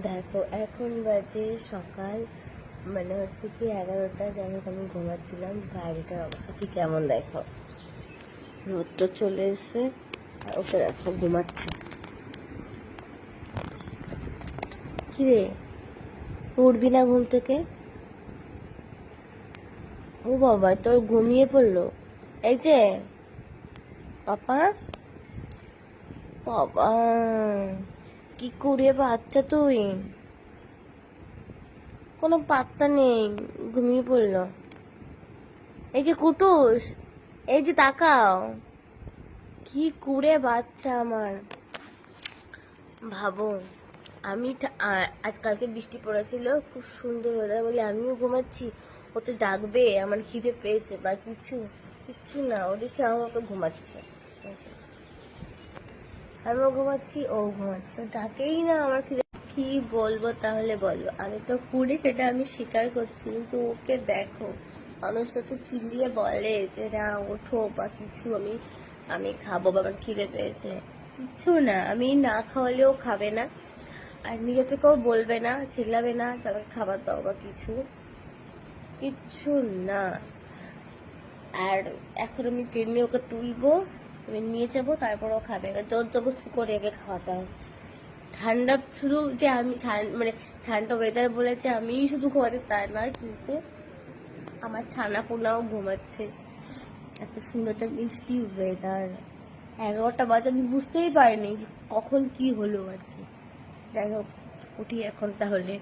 দেখো এখন বাজে সকাল, মানে হচ্ছে কি 11টা। যাই হোক আমি ঘুমাচ্ছিলাম, বাইরেটার অবস্থা কি কেমন দেখো, রোদটা চলে এসছে আর ওকে দেখো ঘুমাচ্ছে। কিরে উঠবি না ঘুম থেকে? ও বাবা, তোর ঘুমিয়ে পড়লো। এই যে পাপা, বাবা কি করে বাচ্চা তুই, কোনো পাত্তা নেই, ঘুমিয়ে পড়লো। এই যে কুটুস, এই যে তাকাও, কি করে বাচ্চা আমার। ভাবো আমি আজকালকে বৃষ্টি পড়েছিল, খুব সুন্দর ওয়েদার বলে আমিও ঘুমাচ্ছি, ওতে ডাকবে আমার খিদে পেয়েছে বা কিছু, কিচ্ছু না, ও দেখছি আমার মতো ঘুমাচ্ছে। আমিও ঘুমাচ্ছি, ও ঘুমাচ্ছে, ডাকেই না আমার খিদে। কি বলবো তাহলে বলো, আমি তো কুড়ি সেটা আমি স্বীকার করছি, কিন্তু ওকে দেখো, মানুষটাকে চিল্লিয়ে বলে যে না ওঠো বা কিছু, আমি আমি খাবো বা আমার খিদে পেয়েছে, কিচ্ছু না। আমি না খাওয়ালেও খাবে না, আর নিজে থেকেও বলবে না, চিল্লাবে না যে আমাকে খাবার দাও বা কিছু, কিচ্ছু না। আর এখন আমি টেনে ওকে তুলবো, আমি নিয়ে যাবো, তারপর ও খাবে, জোর জবরদস্তি করে ওকে খাওয়াতে হয়। ঠান্ডা শুধু যে আমি মানে ঠান্ডা ওয়েদার বলেছে আমি শুধু ঘুমাতে, তাই না, কিন্তু আমার ছানা পোনাও ঘুমাচ্ছে। এত সুন্দর একটা মিষ্টি ওয়েদার, 11টা বাজে আমি বুঝতেই পারিনি কখন কি হলো আর কি। যাই হোক, উঠি এখন তাহলে।